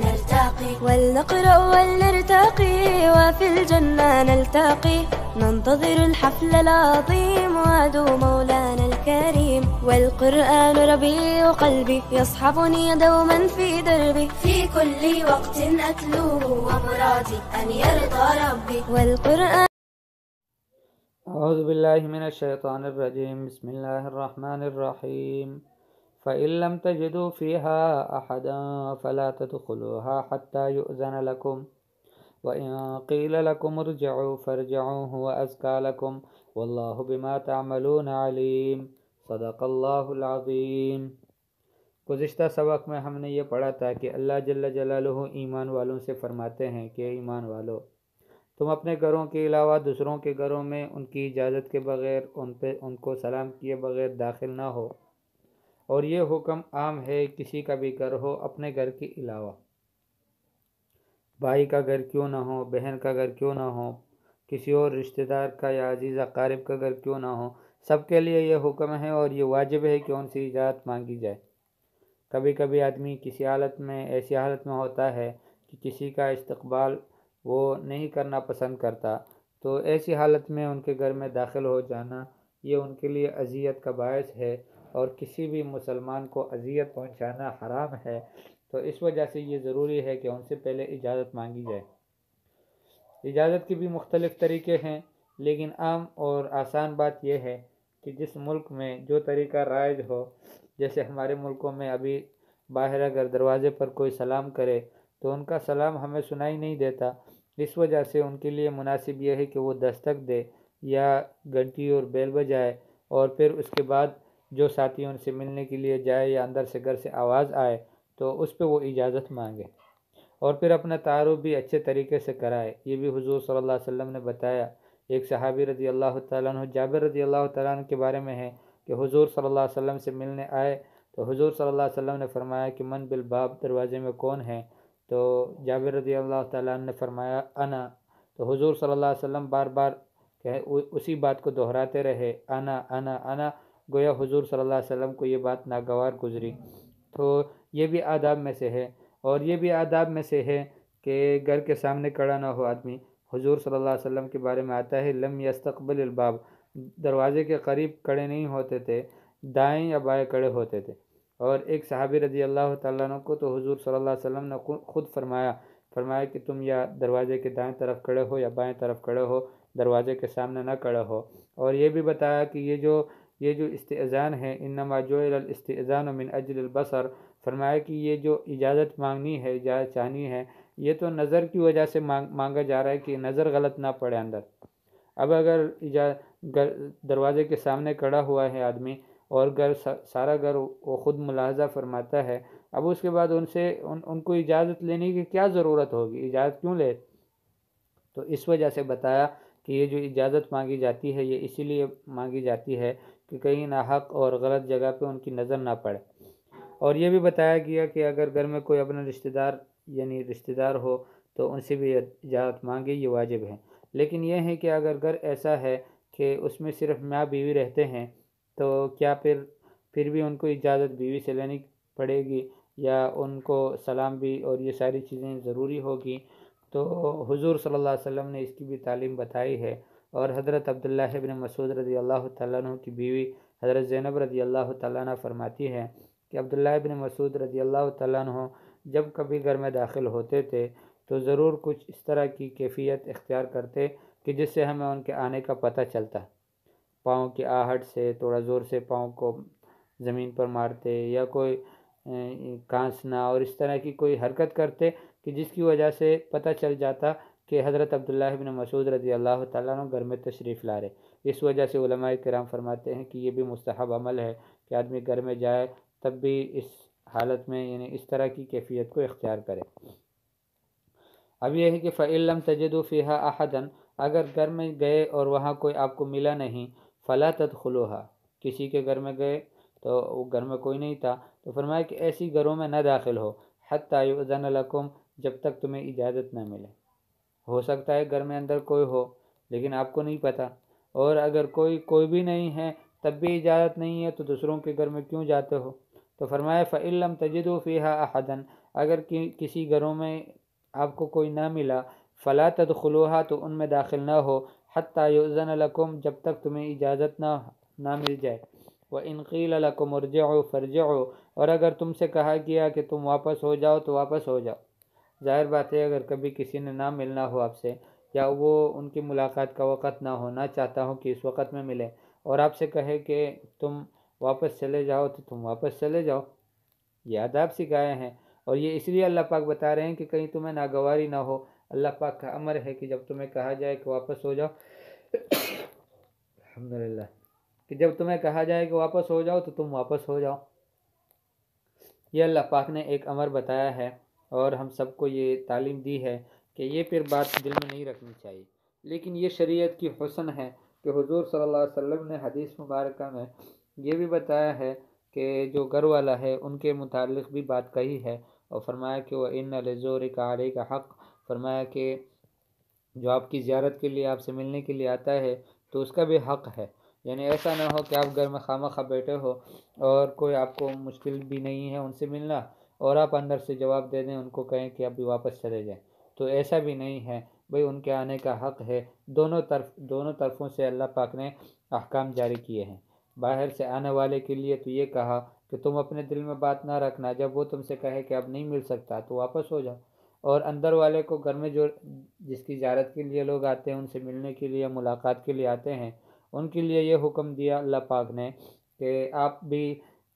نرتقي ولنقرأ ولنرتقي وفي الجنة نلتقي ننتظر الحفل العظيم وعدو مولانا الكريم والقرآن ربيع قلبي يصحبني دوما في دربي في كل وقت أتلوه ومرادي أن يرضى ربي والقرآن. اعوذ باللہ من الشیطان الرجیم بسم اللہ الرحمن الرحیم فإن لم تجدوا فيها أحدا فلا تدخلوها حتى يؤذن لكم وإن قيل لكم ارجعوا فارجعوا هو أزكى لكم والله بما تعملون علیم صدق اللہ العظیم۔ گزشتہ سبق میں ہم نے یہ پڑھا تھا کہ اللہ جل جلالہ ایمان والوں سے فرماتے ہیں کہ ایمان والو، تم اپنے گھروں کے علاوہ دوسروں کے گھروں میں ان کی اجازت کے بغیر ان کو سلام کیے بغیر داخل نہ ہو، اور یہ حکم عام ہے کسی کا بھی گھر ہو اپنے گھر کے علاوہ، بھائی کا گھر کیوں نہ ہو، بہن کا گھر کیوں نہ ہو، کسی اور رشتہ دار کا یا عزیز اقارب کا گھر کیوں نہ ہو، سب کے لیے یہ حکم ہے اور یہ واجب ہے کہ ان سے اجازت مانگی جائے۔ کبھی کبھی آدمی کسی حالت میں ایسی حالت میں ہوتا ہے کہ کسی کا استقبال وہ نہیں کرنا پسند کرتا، تو ایسی حالت میں ان کے گھر میں داخل ہو جانا یہ ان کے لیے اذیت کا باعث ہے، اور کسی بھی مسلمان کو اذیت پہنچانا حرام ہے، تو اس وجہ سے یہ ضروری ہے کہ ان سے پہلے اجازت مانگی جائے۔ اجازت کے بھی مختلف طریقے ہیں، لیکن عام اور آسان بات یہ ہے کہ جس ملک میں جو طریقہ رائج ہو، جیسے ہمارے ملکوں میں ابھی باہر اگر دروازے پر کوئی سلام کرے تو ان کا سلام ہمیں سنائی نہیں دیتا، اس وجہ سے ان کے لیے مناسب یہ ہے کہ وہ دستک دے یا گھنٹی اور بیل بجائے، اور پھر اس کے بعد جو ساتھی ان سے ملنے کے لیے جائے یا اندر سے گھر سے آواز آئے تو اس پہ وہ اجازت مانگے، اور پھر اپنا تعارف بھی اچھے طریقے سے کرائے۔ یہ بھی حضور صلی اللہ علیہ وسلم نے بتایا۔ ایک صحابی رضی اللہ تعالیٰ عنہ جابر رضی اللہ تعالیٰ عنہ کے بارے میں ہے کہ حضور صلی اللہ علیہ وسلم سے ملنے آئے تو حضور صلی اللہ علیہ وسلم نے فرمایا کہ من بالباب، دروازے میں کون ہے؟ تو جابر رضی اللہ تعالیٰ عنہ نے فرمایا انا، تو حضور صلی اللہ علیہ وسلم بار بار اسی بات کو دہراتے رہے، انا انا انا، گویا حضور صلی اللہ علیہ وسلم کو یہ بات ناگوار گزری۔ تو یہ بھی آداب میں سے ہے، اور یہ بھی آداب میں سے ہے کہ گھر کے سامنے کھڑا نہ ہو آدمی۔ حضور صلی اللہ علیہ وسلم کے بارے میں آتا ہے لم یستقبل الباب، دروازے کے قریب کھڑے نہیں ہوتے تھے، دائیں یا بائیں کھڑے ہوتے تھے۔ اور ایک صحابی رضی اللہ تعالیٰ عنہ کو تو حضور صلی اللہ علیہ وسلم نے خود فرمایا کہ تم یا دروازے کے دائیں طرف کھڑے ہو یا بائیں طرف کھڑے ہو، دروازے کے سامنے نہ کھڑے ہو۔ اور یہ بھی بتایا کہ یہ جو استئذان ہے، انما جعل الاستئذان من اجل البصر، فرمایا کہ یہ جو اجازت مانگنی ہے، اجازت چاہنی ہے، یہ تو نظر کی وجہ سے مانگا جا رہا ہے کہ نظر غلط نہ پڑے اندر۔ اب اگر دروازے کے سامنے کھڑا ہوا ہے آدمی اور سارا گھر وہ خود ملاحظہ فرماتا ہے، اب اس کے بعد ان کو اجازت لینے کی کیا ضرورت ہوگی؟ اجازت کیوں لے؟ تو اس وجہ سے بتایا کہ یہ جو اجازت مانگی جاتی ہے یہ اسی لیے مانگی جاتی ہے کہ کہیں ناحق اور غلط جگہ پہ ان کی نظر نہ پڑے۔ اور یہ بھی بتایا گیا کہ اگر گھر میں کوئی اپنا رشتہ دار ہو تو ان سے بھی اجازت مانگے، یہ واجب ہے۔ لیکن یہ ہے کہ اگر گھر ایسا ہے کہ اس میں صرف میاں بیوی رہتے ہیں تو کیا پھر بھی ان کو اجازت بیوی سے لینی پڑے گی، یا ان کو سلام بھی اور یہ ساری چیزیں ضروری ہوگی؟ تو حضور صلی اللہ علیہ وسلم نے اس کی بھی تعلیم بتائی ہے، اور حضرت عبداللہ ابن مسعود رضی اللہ تعالیٰ عنہ کی بیوی حضرت زینب رضی اللہ تعالیٰ عنہ فرماتی ہیں کہ عبداللہ ابن مسعود رضی اللہ تعالیٰ عنہ جب کبھی گھر میں داخل ہوتے تھے تو ضرور کچھ اس طرح کی کیفیت اختیار کرتے کہ جس سے ہمیں ان کے آنے کا پتہ چلتا۔ پاؤں کی آہٹ سے تھوڑا زور سے پاؤں کو زمین پر مارتے، یا کوئی کانسنا اور اس طرح کی کوئی حرکت کرتے کہ جس کی وجہ سے پتہ چل جاتا کہ حضرت عبداللہ ابن مسعود رضی اللہ تعالیٰ عنہ گھر میں تشریف لا رہے۔ اس وجہ سے علماء کرام فرماتے ہیں کہ یہ بھی مستحب عمل ہے کہ آدمی گھر میں جائے تب بھی اس حالت میں یعنی اس طرح کی کیفیت کو اختیار کرے۔ اب یہ ہے کہ فَإِن لَمْ تَجِدُوا فِيهَا أَحَدًا، اگر گھر میں گئے اور وہاں کوئی آپ کو ملا نہیں، فَلَا تَدْخُلُوهَا، کسی کے گھر میں گئے تو وہ گھر میں کوئی نہیں تھا تو فرمایا کہ ایسی گھروں میں نہ داخل ہو حَتَّى يُؤْذَنَ لَكُمْ، جب تک تمہیں اجازت نہ ملے۔ ہو سکتا ہے گھر میں اندر کوئی ہو لیکن آپ کو نہیں پتہ، اور اگر کوئی بھی نہیں ہے تب بھی اجازت نہیں ہے تو دوسروں کے گھر میں کیوں جاتے ہو؟ تو فرمایا فَإِن لَمْ تَجِدُوا فِيهَا أَحَدًا، اگر کسی گھروں میں آپ کو کوئی نہ ملا فلا تدخلوها تو ان میں داخل نہ ہو حتی یؤذن لکم جب تک تمہیں اجازت نہ مل جائے وَإِنْ قِيلَ لَكُمْ ارْجِعُوا فَارْجِعُوا اور اگر تم سے کہا گیا کہ تم واپس ہو جاؤ تو واپس ہو جاؤ۔ ظاہر بات ہے اگر کبھی کسی نے نہ ملنا ہو آپ سے یا وہ ان کی ملاقات کا وقت نہ ہو، نہ چاہتا ہوں کہ اس وقت میں ملے اور آپ سے کہے کہ تم واپس چلے جاؤ تو تم واپس چلے جاؤ۔ یہ آداب سکھائے ہیں اور یہ اس لیے اللہ پاک بتا رہے ہیں کہ کہیں تمہیں ناگواری نہ ہو۔ اللہ پاک کا امر ہے کہ جب تمہیں کہا جائے کہ واپس ہو جاؤ الحمدللہ کہ جب تمہیں کہا جائے کہ واپس ہو جاؤ تو تم واپس ہو جاؤ۔ یہ اللہ پاک نے ایک امر بتایا ہے اور ہم سب کو یہ تعلیم دی ہے کہ یہ پھر بات دل میں نہیں رکھنی چاہیے، لیکن یہ شریعت کی حسن ہے کہ حضور صلی اللہ علیہ وسلم نے حدیث مبارکہ میں یہ بھی بتایا ہے کہ جو گھر والا ہے ان کے متعلق بھی بات کہی ہے اور فرمایا کہ وَإِنَّ لِزُورِكَ عَلَيْكَ حق، فرمایا کہ جو آپ کی زیارت کے لیے آپ سے ملنے کے لیے آتا ہے تو اس کا بھی حق ہے۔ یعنی ایسا نہ ہو کہ آپ گھر میں خواہ بیٹھے ہو اور کوئی آپ کو مشکل بھی نہیں ہے ان سے ملنا اور آپ اندر سے جواب دے دیں، ان کو کہیں کہ ابھی واپس چلے جائیں، تو ایسا بھی نہیں ہے بھئی، ان کے آنے کا حق ہے۔ دونوں طرفوں سے اللہ پاک نے احکام جاری کیے ہیں۔ باہر سے آنے والے کے لیے تو یہ کہا کہ تم اپنے دل میں بات نہ رکھنا، جب وہ تم سے کہے کہ اب نہیں مل سکتا تو واپس ہو جاؤ، اور اندر والے کو گھر میں جس کی زیارت کے لیے لوگ آتے ہیں، ان سے ملنے کے لیے ملاقات کے لیے آتے ہیں، ان کے لیے یہ حکم دیا اللہ پاک نے کہ آپ بھی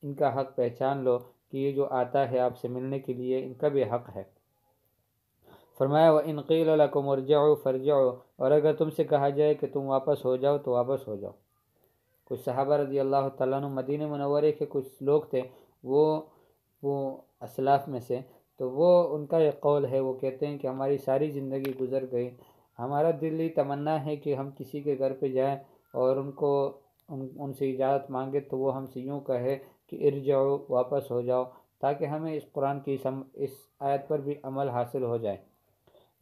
ان کا حق پہچان لو کہ یہ جو آتا ہے آپ سے ملنے کے لیے ان کا بھی حق ہے۔ فرمایا وَإِنْ قِيلَ لَكُمْ ارْجِعُوا فَارْجِعُوا اور اگر تم سے کہا جائے کہ تم واپس ہو جاؤ تو واپس ہو جاؤ۔ کچھ صحابہ رضی اللہ تعالیٰ عنہ مدینہ منورے کے کچھ لوگ تھے، وہ اسلاف میں سے، تو وہ ان کا ایک قول ہے، وہ کہتے ہیں کہ ہماری ساری زندگی گزر گئی، ہمارا دلی تمنا ہے کہ ہم کسی کے گھر پہ جائیں اور ان سے اجازت مانگے تو وہ ہم سے یوں کہے کہ ارجعوا واپس ہو جاؤ، تاکہ ہمیں اس قرآن کی اس آیت پر بھی عمل حاصل ہو جائے۔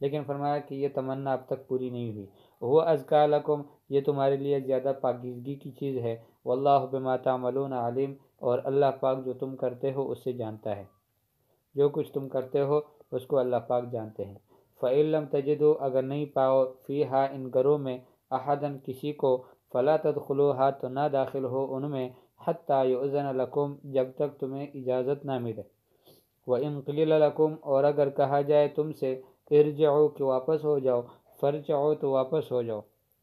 لیکن فرمایا کہ یہ تمنا اب تک پوری نہیں ہوئی۔ وہ ازکا لکم یہ تمہارے لیے زیادہ پاکیزگی کی چیز ہے، واللہ بما تعملون علیم اور اللہ پاک جو تم کرتے ہو اس سے جانتا ہے، جو کچھ تم کرتے ہو اس کو اللہ پاک جانتے ہیں۔ فَإِن لَّمْ تَجِدُوا اگر نہیں پاؤ فیہا ان گھروں میں احدن کسی کو فلا تدخلوها تو نہ داخل ہو ان میں حتی یؤذن لکم جب تک تمہیں اجازت نہ ملے۔ وَإِنْ قِیلَ لَکُمْ اور اگر کہا جائے تم سے ارجعوا کہ واپس ہو جاؤ فارجعوا تو واپس ہو جاؤ،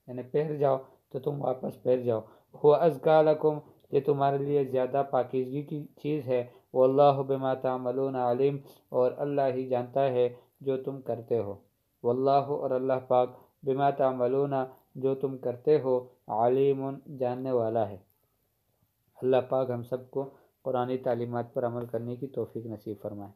یعنی پھر جاؤ تو تم واپس پھر جاؤ۔ هو ازکا لکم یہ تمہارے لیے زیادہ پاکیزگی کی چیز ہے، واللہ بما تعملون علیم اور اللہ ہی جانتا ہے جو تم کرتے ہو۔ واللہ اور اللہ پاک بما تعملون جو تم کرتے ہو علیم جاننے والا ہے۔ اللہ پاک ہم سب کو قرآنی تعلیمات پر عمل کرنے کی توفیق نصیب فرمائے۔